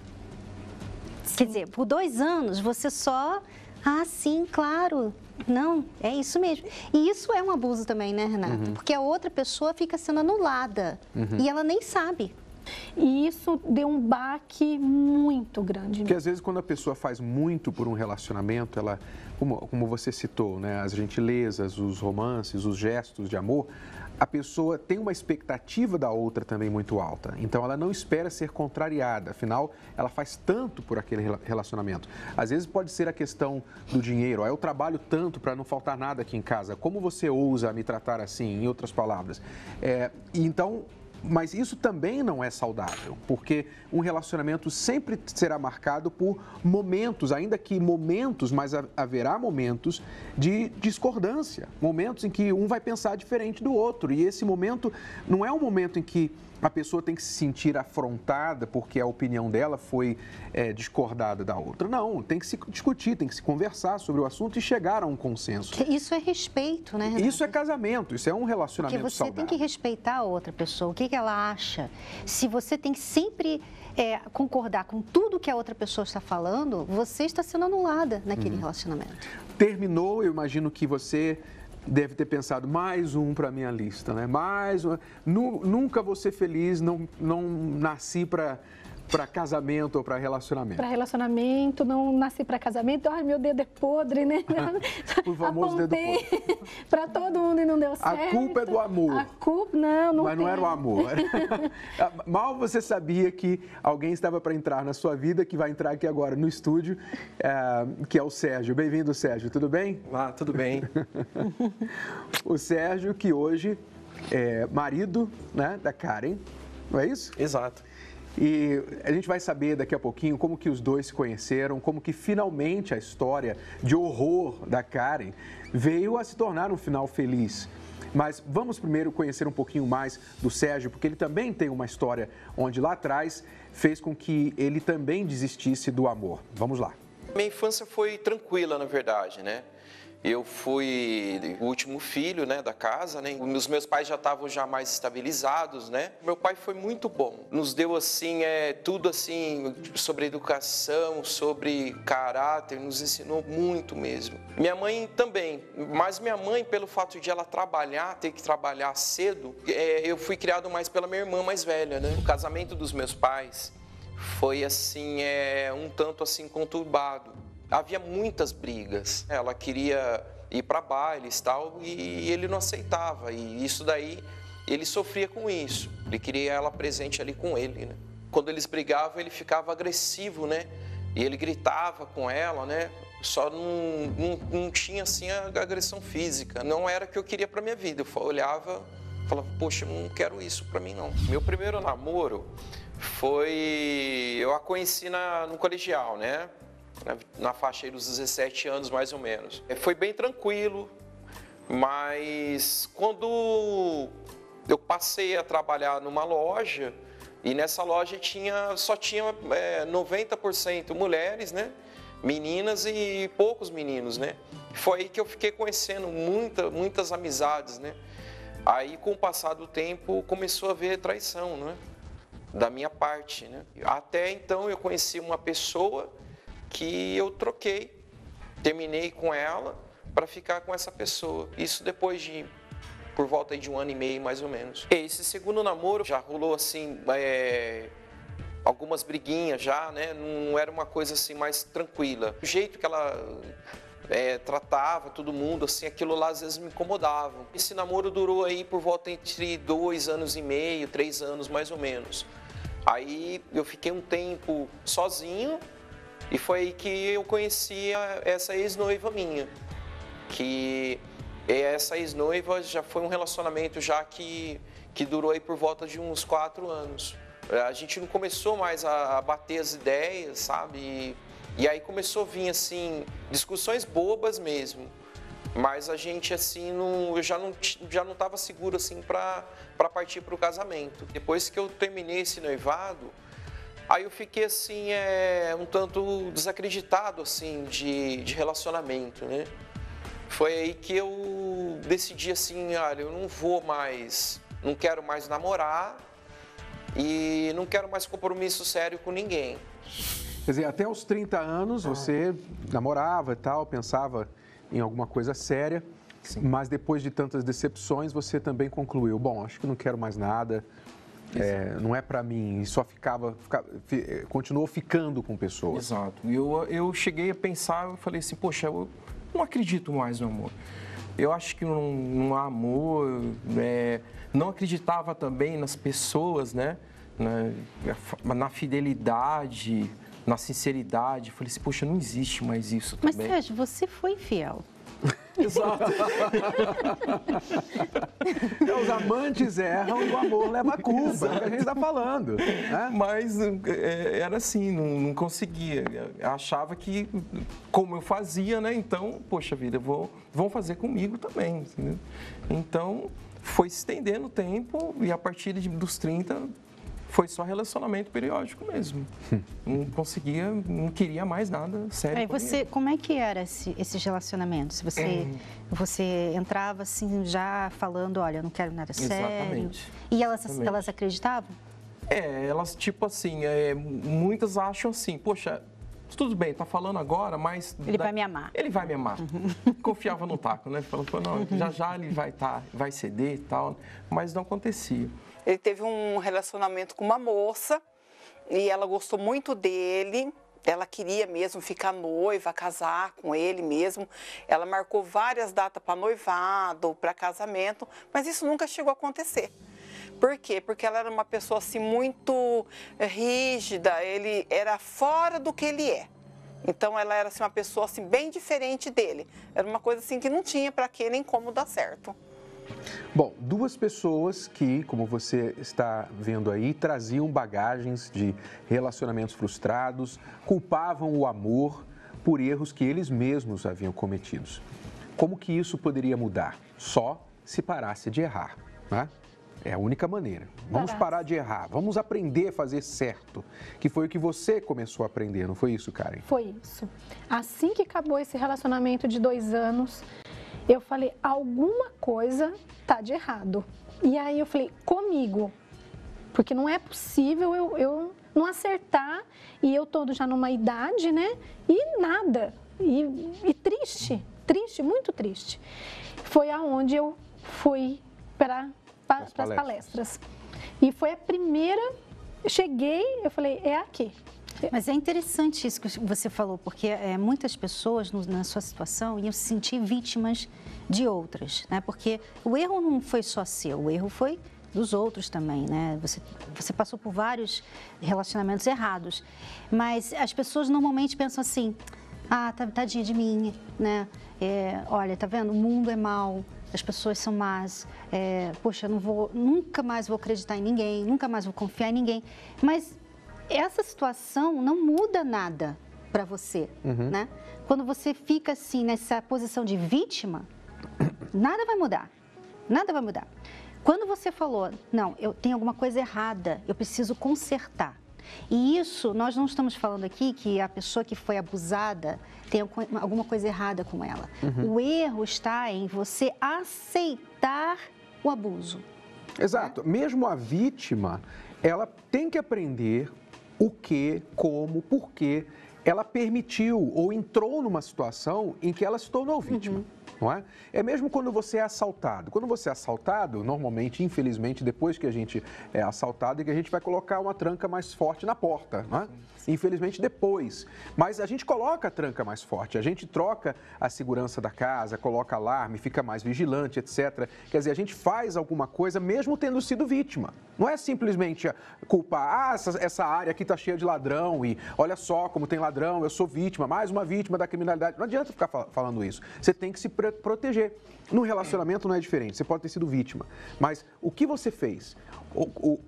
Quer dizer, por 2 anos, você só... sim, claro. Não, é isso mesmo. E isso é um abuso também, né, Renata? Porque a outra pessoa fica sendo anulada. E ela nem sabe. E isso deu um baque muito grande. Porque às vezes quando a pessoa faz muito por um relacionamento, ela, como você citou, né, as gentilezas, os romances, os gestos de amor, a pessoa tem uma expectativa da outra também muito alta. Então ela não espera ser contrariada, afinal ela faz tanto por aquele relacionamento. Às vezes pode ser a questão do dinheiro, eu trabalho tanto para não faltar nada aqui em casa, como você ousa me tratar assim, em outras palavras? Mas isso também não é saudável, porque um relacionamento sempre será marcado por momentos, ainda que momentos, mas haverá momentos de discordância, momentos em que um vai pensar diferente do outro. E esse momento não é um momento em que a pessoa tem que se sentir afrontada porque a opinião dela foi discordada da outra. Não, tem que se discutir, tem que se conversar sobre o assunto e chegar a um consenso. Isso é respeito, né, Renato? Isso é casamento, isso é um relacionamento saudável. Porque você saudável. tem que respeitar a outra pessoa, o que ela acha. Se você tem que sempre concordar com tudo que a outra pessoa está falando, você está sendo anulada naquele relacionamento. Terminou, eu imagino que você deve ter pensado, mais um para minha lista, né? Mais um. Nunca vou ser feliz, não nasci para casamento ou para relacionamento. Para relacionamento, não nasci para casamento. Ai, meu dedo é podre, né? O famoso dedo podre. Para todo mundo e não deu certo. A culpa é do amor. A culpa, não Mas não era o amor. Mal você sabia que alguém estava para entrar na sua vida, que vai entrar aqui agora no estúdio, que é o Sérgio. Bem-vindo, Sérgio. Tudo bem? Ah, tudo bem. O Sérgio, que hoje é marido, né, da Karen, não é isso? Exato. E a gente vai saber daqui a pouquinho como que os dois se conheceram, como que finalmente a história de horror da Karen veio a se tornar um final feliz. Mas vamos primeiro conhecer um pouquinho mais do Sérgio, porque ele também tem uma história onde lá atrás fez com que ele também desistisse do amor. Vamos lá. Minha infância foi tranquila, na verdade, né? Eu fui o último filho, né, da casa, né? Os meus pais já estavam mais estabilizados, né? Meu pai foi muito bom. Nos deu, assim, tudo, assim, sobre educação, sobre caráter, nos ensinou muito mesmo. Minha mãe também, mas minha mãe, pelo fato de ela ter que trabalhar cedo, eu fui criado mais pela minha irmã mais velha, né? O casamento dos meus pais foi, assim, um tanto, assim, conturbado. Havia muitas brigas. Ela queria ir para bailes e tal, e ele não aceitava. E isso daí, ele sofria com isso. Ele queria ela presente ali com ele, né? Quando eles brigavam, ele ficava agressivo, né? E ele gritava com ela, né? Só não tinha, assim, a agressão física. Não era o que eu queria para minha vida. Eu olhava e falava, poxa, eu não quero isso para mim, não. Meu primeiro namoro foi... Eu a conheci no colegial, né? Na faixa aí dos 17 anos, mais ou menos. Foi bem tranquilo, mas quando eu passei a trabalhar numa loja, e nessa loja só tinha 90% mulheres, né? Meninas e poucos meninos, né? Foi aí que eu fiquei conhecendo muitas amizades, né? Aí, com o passar do tempo, começou a haver traição, né? Da minha parte, né? Até então, eu conheci uma pessoa que eu terminei com ela para ficar com essa pessoa. Isso depois de, por volta de 1 ano e meio, mais ou menos. Esse segundo namoro já rolou, assim, algumas briguinhas já, né? Não era uma coisa, assim, mais tranquila. O jeito que ela tratava todo mundo, assim, aquilo lá às vezes me incomodava. Esse namoro durou aí por volta entre 2 anos e meio, 3 anos, mais ou menos. Aí eu fiquei um tempo sozinho, e foi aí que eu conheci essa ex-noiva minha, que essa ex-noiva já foi um relacionamento já que durou aí por volta de uns 4 anos. A gente não começou mais a bater as ideias, sabe? E aí começou a vir, assim, discussões bobas mesmo. Mas a gente, assim, eu já não estava seguro, assim, para partir para o casamento. Depois que eu terminei esse noivado, aí eu fiquei, assim, um tanto desacreditado, assim, de relacionamento, né? Foi aí que eu decidi, assim, olha, eu não quero mais namorar e não quero mais compromisso sério com ninguém. Quer dizer, até os 30 anos você namorava e tal, pensava em alguma coisa séria, sim, mas depois de tantas decepções você também concluiu, bom, acho que não quero mais nada. Não é para mim, e só continuou ficando com pessoas. Exato. Eu cheguei a pensar, eu falei assim, poxa, eu não acredito mais no amor. Eu acho que não há amor, não acreditava também nas pessoas, né? Na fidelidade, na sinceridade. Eu falei assim, poxa, não existe mais isso também. Mas, Sérgio, você foi infiel. Exato. Os amantes erram e o amor leva a culpa, é o que a gente está falando. Né? Mas era assim, não conseguia. Eu achava que, como eu fazia, né? Então, poxa vida, vão fazer comigo também. Entendeu? Então, foi se estendendo o tempo e a partir dos 30 foi só relacionamento periódico mesmo. Não conseguia, não queria mais nada sério. Aí você, como é que era esses relacionamentos? Você entrava assim já falando, olha, eu não quero nada sério. Exatamente. E elas acreditavam? Elas tipo assim, muitas acham assim, poxa, tudo bem, tá falando agora, mas... Ele vai me amar. Ele vai me amar. Confiava no taco, né? Falando, não, já ele vai ceder e tal, mas não acontecia. Ele teve um relacionamento com uma moça e ela gostou muito dele. Ela queria mesmo ficar noiva, casar com ele mesmo. Ela marcou várias datas para noivado, para casamento, mas isso nunca chegou a acontecer. Por quê? Porque ela era uma pessoa assim muito rígida, ele era fora do que ele é. Então ela era assim, uma pessoa assim, bem diferente dele. Era uma coisa assim que não tinha para quê nem como dar certo. Bom, duas pessoas que, como você está vendo aí, traziam bagagens de relacionamentos frustrados, culpavam o amor por erros que eles mesmos haviam cometidos. Como que isso poderia mudar? Só se parasse de errar, né? É a única maneira. Vamos parar de errar, vamos aprender a fazer certo, que foi o que você começou a aprender, não foi isso, Karen? Foi isso. Assim que acabou esse relacionamento de 2 anos, eu falei, alguma coisa tá de errado. E aí eu falei, comigo, porque não é possível eu não acertar e eu tô já numa idade, né? E nada. E triste, muito triste. Foi aonde eu fui para as palestras. E foi a primeira, eu cheguei, eu falei, é aqui. Mas é interessante isso que você falou, porque muitas pessoas na sua situação iam se sentir vítimas de outras, né? Porque o erro não foi só seu, o erro foi dos outros também, né? Você passou por vários relacionamentos errados, mas as pessoas normalmente pensam assim, tadinha de mim, né? Olha, tá vendo? O mundo é mau. As pessoas são más, poxa, nunca mais vou acreditar em ninguém, nunca mais vou confiar em ninguém. Mas essa situação não muda nada para você, né? Quando você fica assim, nessa posição de vítima, nada vai mudar, nada vai mudar. Quando você falou, não, eu tenho alguma coisa errada, eu preciso consertar. E isso, nós não estamos falando aqui que a pessoa que foi abusada tem alguma coisa errada com ela. O erro está em você aceitar o abuso. Exato. Mesmo a vítima, ela tem que aprender o que, como, por que ela permitiu ou entrou numa situação em que ela se tornou vítima. Não é? É mesmo quando você é assaltado. Quando você é assaltado, normalmente, infelizmente, depois que a gente é assaltado, é que a gente vai colocar uma tranca mais forte na porta, não é? Infelizmente, depois. Mas a gente coloca a tranca mais forte, a gente troca a segurança da casa, coloca alarme, fica mais vigilante, etc. Quer dizer, a gente faz alguma coisa mesmo tendo sido vítima. Não é simplesmente culpar, essa área aqui está cheia de ladrão e olha só como tem ladrão, eu sou vítima, mais uma vítima da criminalidade. Não adianta ficar falando isso. Você tem que se proteger. No relacionamento não é diferente, você pode ter sido vítima, mas o que você fez?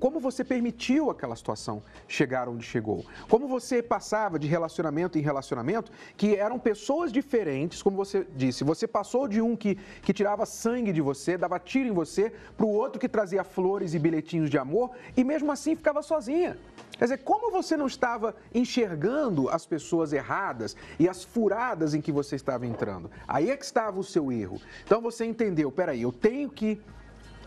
Como você permitiu aquela situação chegar onde chegou? Como você passava de relacionamento em relacionamento, que eram pessoas diferentes, como você disse, você passou de um que tirava sangue de você, dava tiro em você, para o outro que trazia flores e bilhetinhos de amor, e mesmo assim ficava sozinha. Quer dizer, como você não estava enxergando as pessoas erradas e as furadas em que você estava entrando? Aí é que estava o seu erro. Então você entendeu, peraí, eu tenho que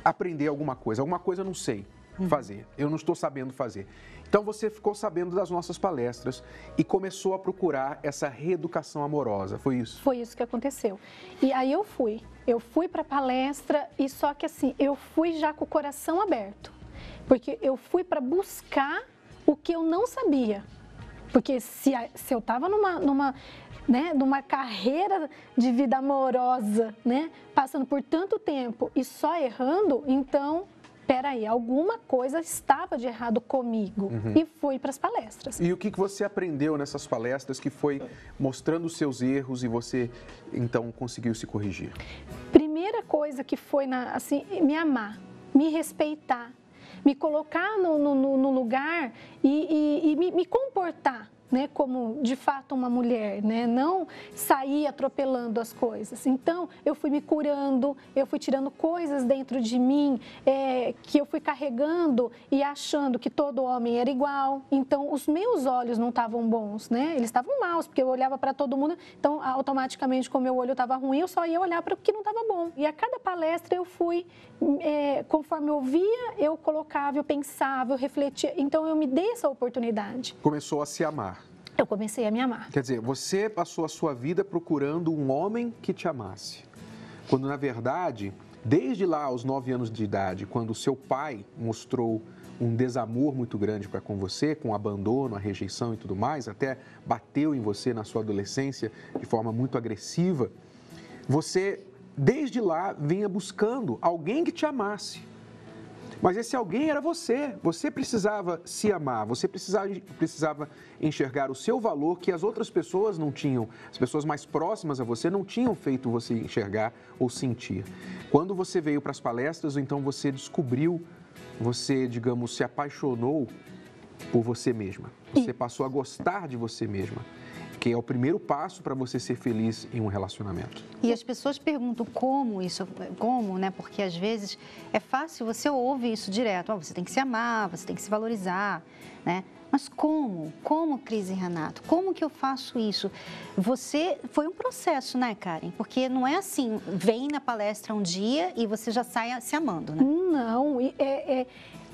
aprender alguma coisa eu não sei fazer, eu não estou sabendo fazer. Então você ficou sabendo das nossas palestras e começou a procurar essa reeducação amorosa, foi isso? Foi isso que aconteceu. E aí eu fui para a palestra e só que assim, eu fui já com o coração aberto, porque eu fui para buscar o que eu não sabia. Porque se eu estava numa carreira de vida amorosa, né, passando por tanto tempo e só errando, então, peraí, alguma coisa estava de errado comigo. E fui para as palestras. E o que você aprendeu nessas palestras que foi mostrando os seus erros e você, então, conseguiu se corrigir? Primeira coisa que foi, assim, me amar, me respeitar, me colocar no lugar e me comportar, né, como de fato uma mulher, né, não sair atropelando as coisas. Então, eu fui me curando, eu fui tirando coisas dentro de mim que eu fui carregando e achando que todo homem era igual. Então, os meus olhos não estavam bons, né, eles estavam maus, porque eu olhava para todo mundo, então, automaticamente, como meu olho estava ruim, eu só ia olhar para o que não estava bom. E a cada palestra eu fui, conforme eu via, eu colocava, eu pensava, eu refletia. Então, eu me dei essa oportunidade. Começou a se amar. Eu comecei a me amar. Quer dizer, você passou a sua vida procurando um homem que te amasse. Quando, na verdade, desde lá aos 9 anos de idade, quando o seu pai mostrou um desamor muito grande para com você, com o abandono, a rejeição e tudo mais, até bateu em você na sua adolescência de forma muito agressiva, você, desde lá, vinha buscando alguém que te amasse. Mas esse alguém era você. Você precisava se amar, você precisava enxergar o seu valor que as outras pessoas não tinham, as pessoas mais próximas a você não tinham feito você enxergar ou sentir. Quando você veio para as palestras, então você descobriu, você, digamos, se apaixonou por você mesma. Você passou a gostar de você mesma, que é o primeiro passo para você ser feliz em um relacionamento. E as pessoas perguntam como, né? Porque às vezes é fácil, você ouve isso direto, você tem que se amar, você tem que se valorizar, né? Mas como? Como, Cris e Renato? Como que eu faço isso? Foi um processo, né, Karen? Porque não é assim, vem na palestra um dia e você já sai se amando, né? Não,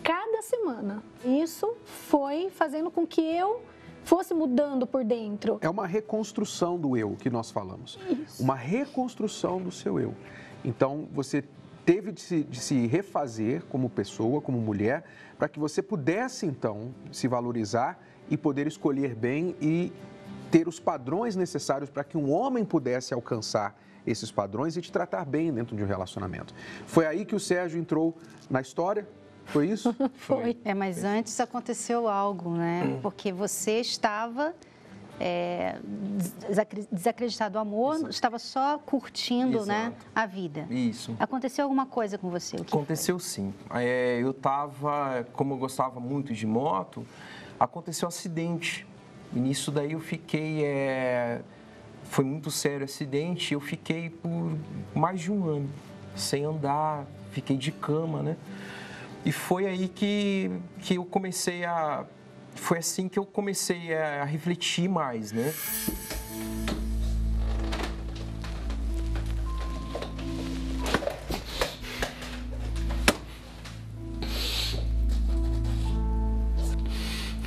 cada semana. Isso foi fazendo com que eu fosse mudando por dentro. É uma reconstrução do eu que nós falamos. Isso. Uma reconstrução do seu eu. Então, você teve de se refazer como pessoa, como mulher, para que você pudesse, então, se valorizar e poder escolher bem e ter os padrões necessários para que um homem pudesse alcançar esses padrões e te tratar bem dentro de um relacionamento. Foi aí que o Sérgio entrou na história? Foi isso? Foi. Mas antes aconteceu algo, né? Porque você estava desacreditado do amor, exato, estava só curtindo, exato, né, a vida. Isso. Aconteceu alguma coisa com você? Aconteceu sim. Eu estava, como eu gostava muito de moto, aconteceu um acidente. E nisso daí eu fiquei, foi muito sério o acidente, eu fiquei por mais de um ano sem andar, fiquei de cama, né? E foi aí que eu comecei a... Foi assim que eu comecei a refletir mais, né?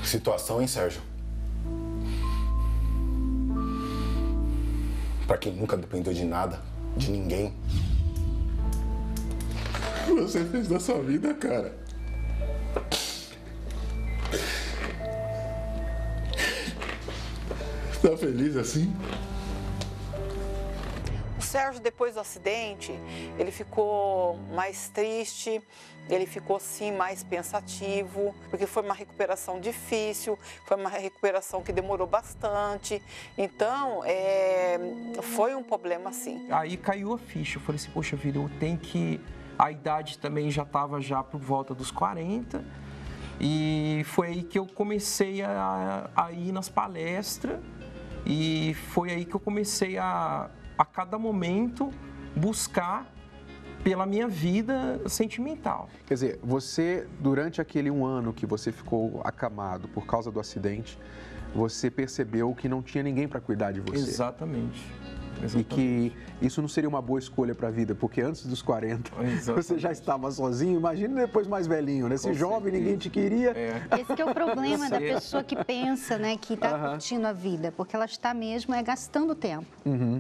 Situação, hein, Sérgio? Pra quem nunca dependeu de nada, de ninguém. Você fez da sua vida, cara. Tá feliz assim? O Sérgio, depois do acidente, ele ficou mais triste, ele ficou, sim, mais pensativo, porque foi uma recuperação difícil, foi uma recuperação que demorou bastante. Então, foi um problema, sim. Aí caiu a ficha, eu falei assim, poxa vida, eu tenho que... A idade também já estava por volta dos 40, e foi aí que eu comecei a ir nas palestras, e foi aí que eu comecei a cada momento, buscar pela minha vida sentimental. Quer dizer, você, durante aquele um ano que você ficou acamado por causa do acidente, você percebeu que não tinha ninguém para cuidar de você. Exatamente. E que isso não seria uma boa escolha para a vida, porque antes dos 40 você já estava sozinho, imagina depois mais velhinho, né? Se jovem, ninguém te queria. Esse que é o problema da pessoa que pensa, né, que está curtindo a vida, porque ela está mesmo gastando tempo,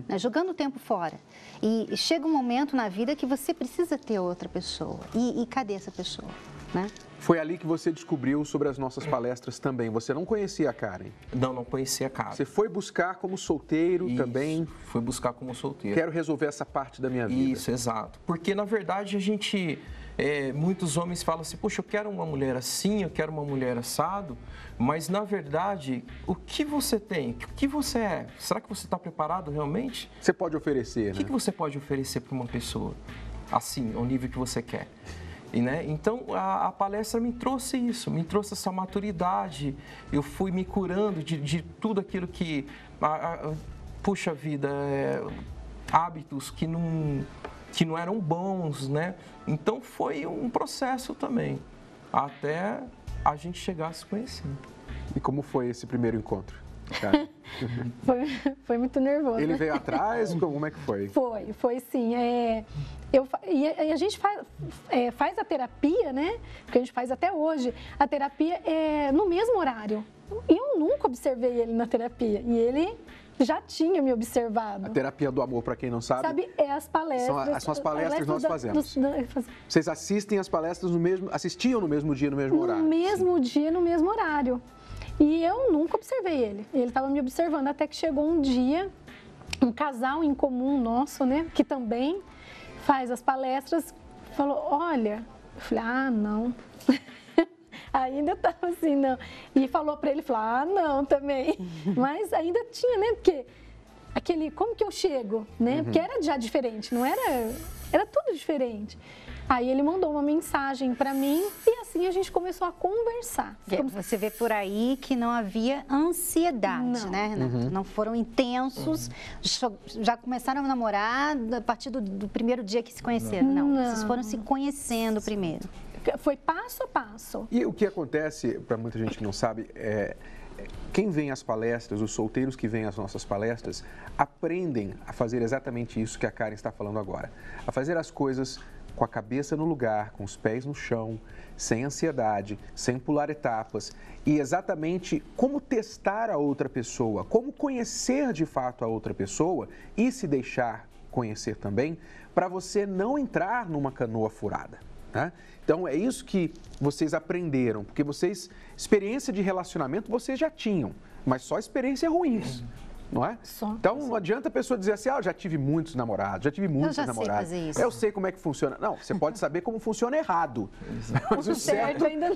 né, jogando tempo fora. E chega um momento na vida que você precisa ter outra pessoa. E cadê essa pessoa, né? Foi ali que você descobriu sobre as nossas palestras também. Você não conhecia a Karen? Não conhecia a Karen. Você foi buscar como solteiro também? Fui buscar como solteiro. Quero resolver essa parte da minha vida. Isso, exato. Porque, na verdade, a gente... muitos homens falam assim, poxa, eu quero uma mulher assim, eu quero uma mulher assado, mas, na verdade, o que você tem? O que você é? Será que você está preparado realmente? Você pode oferecer, né? O que você pode oferecer para uma pessoa assim, ao nível que você quer? E, né? Então, a palestra me trouxe isso, me trouxe essa maturidade. Eu fui me curando de tudo aquilo que, puxa vida, hábitos que não eram bons, né? Então, foi um processo também, até a gente chegar a se conhecer. E como foi esse primeiro encontro? Foi muito nervoso. Ele veio atrás? Como é que foi? Foi sim. A gente faz a terapia, né? Porque a gente faz até hoje. A terapia é no mesmo horário. E eu nunca observei ele na terapia. E ele já tinha me observado. A terapia do amor, para quem não sabe, é as palestras. São as palestras que nós fazemos. Vocês assistem as palestras assistiam no mesmo dia, no mesmo horário? No mesmo dia, no mesmo horário. E eu nunca observei ele. Ele estava me observando até que chegou um dia, um casal em comum nosso, né? Que também faz as palestras, falou, olha. Eu falei, não. Ainda estava assim, não. E falou para ele, falou, não também. Mas ainda tinha, né? Porque aquele, como que eu chego, né? Porque era já diferente, não era... Era tudo diferente. Aí ele mandou uma mensagem para mim e assim a gente começou a conversar. Você vê por aí que não havia ansiedade, né, Renata? Não foram intensos, já começaram a namorar a partir do primeiro dia que se conheceram. Não, vocês foram se conhecendo primeiro. Foi passo a passo. E o que acontece, para muita gente que não sabe, quem vem às palestras, os solteiros que vêm às nossas palestras, aprendem a fazer exatamente isso que a Karen está falando agora. A fazer as coisas com a cabeça no lugar, com os pés no chão, sem ansiedade, sem pular etapas e exatamente como testar a outra pessoa, como conhecer de fato a outra pessoa e se deixar conhecer também, para você não entrar numa canoa furada, né? Então é isso que vocês aprenderam, porque experiência de relacionamento vocês já tinham, mas só experiências ruins. Não é? Então não adianta a pessoa dizer assim, eu já tive muitos namorados, já tive muitos namorados. Sei fazer isso. Eu sei como é que funciona. Não, você pode saber como funciona errado. Mas o certo ainda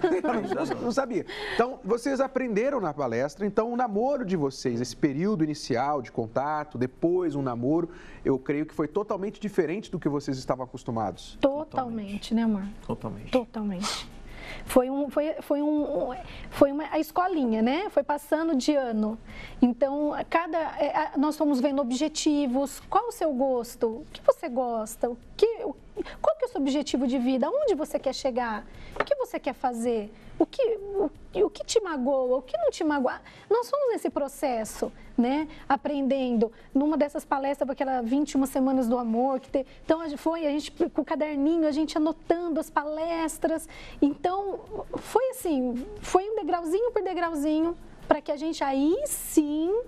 não sabia. Então, vocês aprenderam na palestra, então o namoro de vocês, esse período inicial de contato, depois um namoro, eu creio que foi totalmente diferente do que vocês estavam acostumados. Totalmente, né, amor? Totalmente. Foi a escolinha, né? Foi passando de ano. Então, nós fomos vendo objetivos. Qual o seu gosto? O que você gosta? Qual que é o seu objetivo de vida? Onde você quer chegar? O que você quer fazer? O que te magoa? O que não te magoa? Nós fomos nesse processo, né? Aprendendo. Numa dessas palestras, aquela 21 semanas do amor. Então, a gente com o caderninho, a gente anotando as palestras. Então, foi assim, foi um degrauzinho por degrauzinho, para que a gente aí sim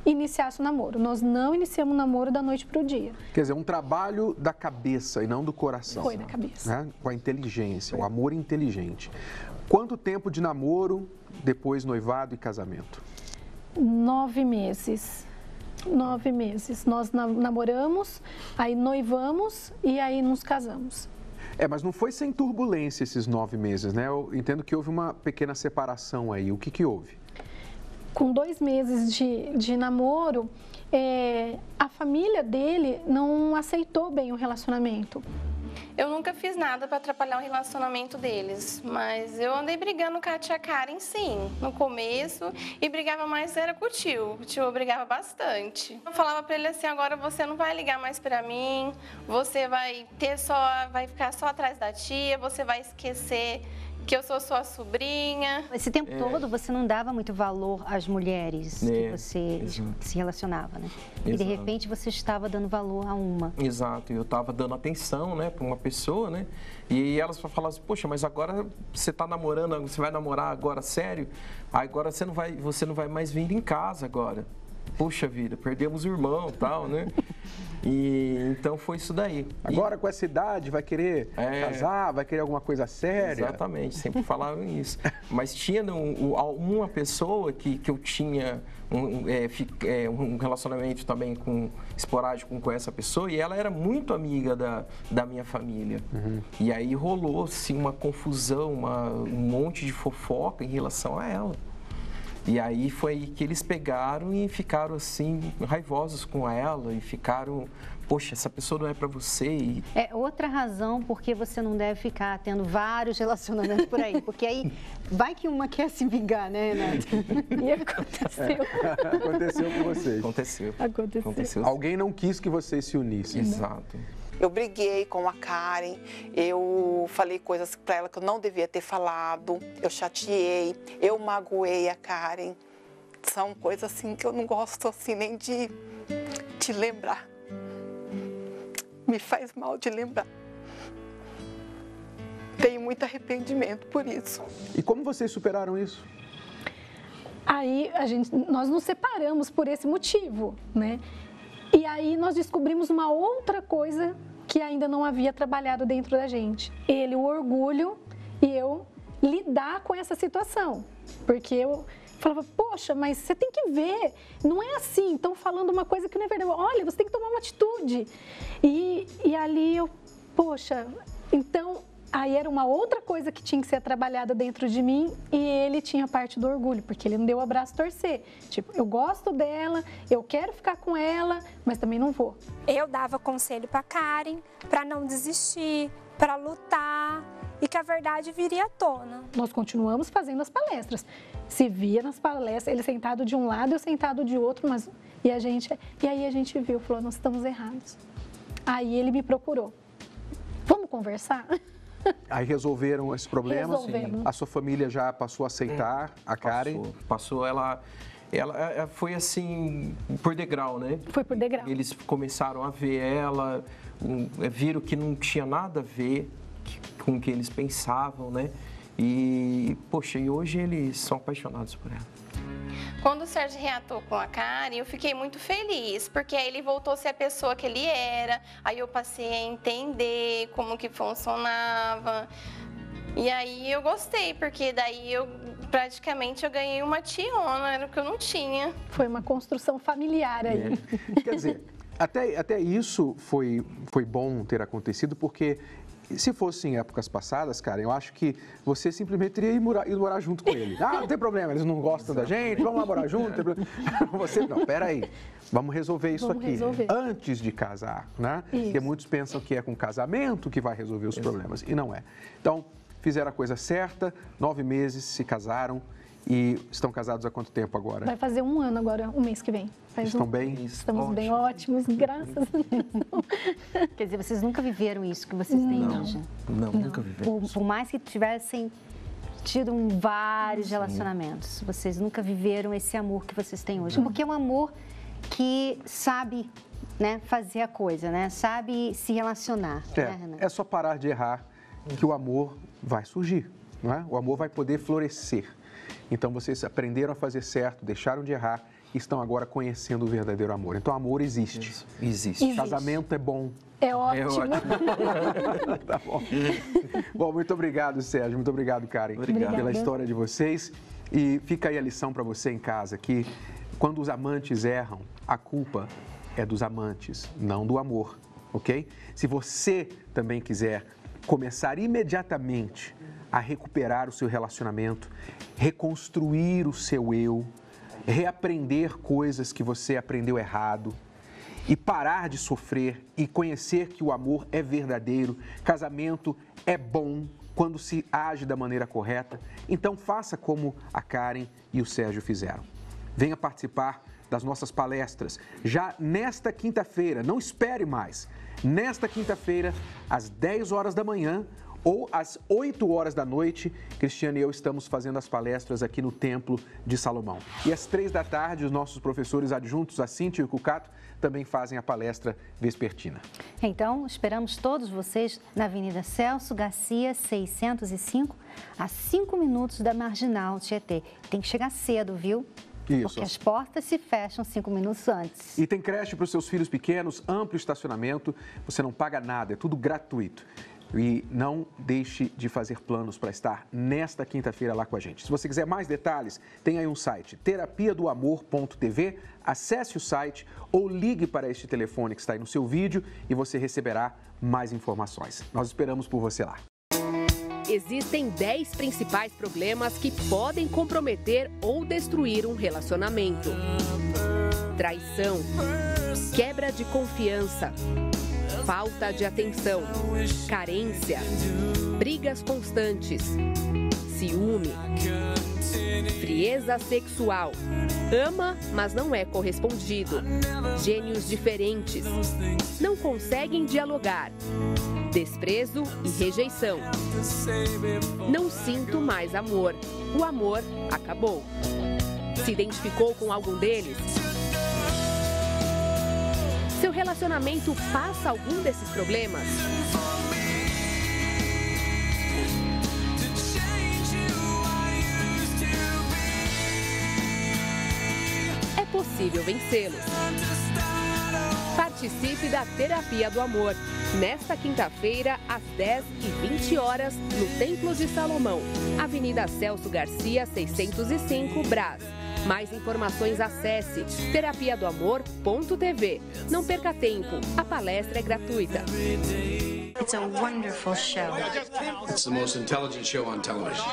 iniciasse o namoro. Nós não iniciamos o namoro da noite para o dia. Quer dizer, um trabalho da cabeça e não do coração. Foi da cabeça. Né? Com a inteligência, o amor inteligente. Quanto tempo de namoro, depois noivado e casamento? 9 meses. 9 meses. Nós namoramos, aí noivamos e aí nos casamos. Mas não foi sem turbulência esses 9 meses, né? Eu entendo que houve uma pequena separação aí. O que houve? Com 2 meses de namoro, a família dele não aceitou bem o relacionamento. Eu nunca fiz nada para atrapalhar o relacionamento deles, mas eu andei brigando com a tia Karen, sim, no começo, e brigava mais era com o tio. O tio brigava bastante. Eu falava para ele assim, agora você não vai ligar mais para mim, você vai ficar só atrás da tia, você vai esquecer que eu sou sua sobrinha. Esse tempo todo você não dava muito valor às mulheres que você se relacionava, né? E de repente você estava dando valor a uma. Exato, eu estava dando atenção, né, para uma pessoa, né? E elas falavam assim, poxa, mas agora você está namorando, você vai namorar agora sério? Agora você não vai mais vir em casa agora. Puxa vida, perdemos o irmão e tal, né? E então foi isso daí. Agora com essa idade vai querer casar, vai querer alguma coisa séria? Exatamente, sempre falavam isso. Mas tinha uma pessoa que eu tinha um relacionamento também esporádico com essa pessoa e ela era muito amiga da minha família. E aí rolou assim, uma confusão, um monte de fofoca em relação a ela. E aí foi que eles pegaram e ficaram assim, raivosos com ela e ficaram, poxa, essa pessoa não é para você. E... É outra razão porque você não deve ficar tendo vários relacionamentos por aí, porque aí vai que uma quer se vingar, né, Renato? E aconteceu. Aconteceu com vocês. Aconteceu. Alguém não quis que vocês se unissem. Exato. Eu briguei com a Karen, eu falei coisas para ela que eu não devia ter falado, eu chateei, eu magoei a Karen. São coisas assim que eu não gosto assim nem de lembrar. Me faz mal de lembrar. Tenho muito arrependimento por isso. E como vocês superaram isso? Aí nós nos separamos por esse motivo, né? E aí nós descobrimos uma outra coisa que ainda não havia trabalhado dentro da gente. Ele, o orgulho, e eu lidar com essa situação. Porque eu falava, poxa, mas você tem que ver, não é assim, estão falando uma coisa que não é verdade. Olha, você tem que tomar uma atitude. E ali eu, poxa, então... Aí era uma outra coisa que tinha que ser trabalhada dentro de mim e ele tinha a parte do orgulho, porque ele não deu o abraço torcer. Tipo, eu gosto dela, eu quero ficar com ela, mas também não vou. Eu dava conselho para Karen, para não desistir, para lutar e que a verdade viria à tona. Nós continuamos fazendo as palestras. Se via nas palestras, ele sentado de um lado, eu sentado de outro, mas e aí a gente viu, falou, nós estamos errados. Aí ele me procurou. Vamos conversar? Aí resolveram esse problema? Resolvemos. A sua família já passou a aceitar a Karen? Passou, ela foi assim, por degrau, né? Foi por degrau. Eles começaram a ver ela, viram que não tinha nada a ver com o que eles pensavam, né? E, poxa, e hoje eles são apaixonados por ela. Quando o Sérgio reatou com a Karen, eu fiquei muito feliz, porque aí ele voltou a ser a pessoa que ele era, aí eu passei a entender como que funcionava, e aí eu gostei, porque daí eu praticamente ganhei uma tiona, era o que eu não tinha. Foi uma construção familiar aí. Quer dizer, até isso foi bom ter acontecido, porque... Se fosse em épocas passadas, Karen, eu acho que você simplesmente teria ido morar junto com ele. Ah, não tem problema, eles não gostam da gente, vamos lá morar junto. Você, não, peraí, vamos resolver isso aqui antes de casar, né? Isso. Porque muitos pensam que é com casamento que vai resolver os problemas, e não é. Então, fizeram a coisa certa, 9 meses, se casaram e estão casados há quanto tempo agora? Vai fazer 1 ano agora, o mês que vem. Estão bem? Estamos bem ótimos, graças a Deus. Quer dizer, vocês nunca viveram isso que vocês têm hoje? Não, nunca viveram. Por mais que tivessem tido vários relacionamentos, vocês nunca viveram esse amor que vocês têm hoje. Porque é um amor que sabe, né, fazer a coisa, né? Sabe se relacionar. Né, Renato? É só parar de errar que o amor vai surgir, não é? O amor vai poder florescer. Então, vocês aprenderam a fazer certo, deixaram de errar e estão agora conhecendo o verdadeiro amor. Então, amor existe. Existe. Casamento é bom. É ótimo. Tá bom. Bom, muito obrigado, Sérgio. Muito obrigado, Karen, pela história de vocês. E fica aí a lição para você em casa, que quando os amantes erram, a culpa é dos amantes, não do amor, ok? Se você também quiser começar imediatamente a recuperar o seu relacionamento, reconstruir o seu eu, reaprender coisas que você aprendeu errado e parar de sofrer e conhecer que o amor é verdadeiro, casamento é bom quando se age da maneira correta, então faça como a Karen e o Sérgio fizeram. Venha participar das nossas palestras já nesta quinta-feira, não espere mais. Nesta quinta-feira, às 10 horas da manhã, ou às 8 horas da noite, Cristiane e eu estamos fazendo as palestras aqui no Templo de Salomão. E às 3 da tarde, os nossos professores adjuntos, a Cíntia e o Cucato, também fazem a palestra vespertina. Então, esperamos todos vocês na Avenida Celso Garcia, 605, a 5 minutos da Marginal Tietê. Tem que chegar cedo, viu? Isso. Porque as portas se fecham 5 minutos antes. E tem creche para os seus filhos pequenos, amplo estacionamento, você não paga nada, é tudo gratuito. E não deixe de fazer planos para estar nesta quinta-feira lá com a gente. Se você quiser mais detalhes, tem aí um site, terapiadoamor.tv. Acesse o site ou ligue para este telefone que está aí no seu vídeo e você receberá mais informações. Nós esperamos por você lá. Existem 10 principais problemas que podem comprometer ou destruir um relacionamento: traição, quebra de confiança, falta de atenção, carência, brigas constantes, ciúme, frieza sexual, ama, mas não é correspondido, gênios diferentes, não conseguem dialogar, desprezo e rejeição. Não sinto mais amor. O amor acabou. Se identificou com algum deles? Seu relacionamento passa algum desses problemas? É possível vencê-los. Participe da Terapia do Amor, nesta quinta-feira, às 10h20, no Templo de Salomão, Avenida Celso Garcia, 605, Brás. Mais informações, acesse terapiadoamor.tv. Não perca tempo, a palestra é gratuita. It's a wonderful show. It's the most intelligent show on television.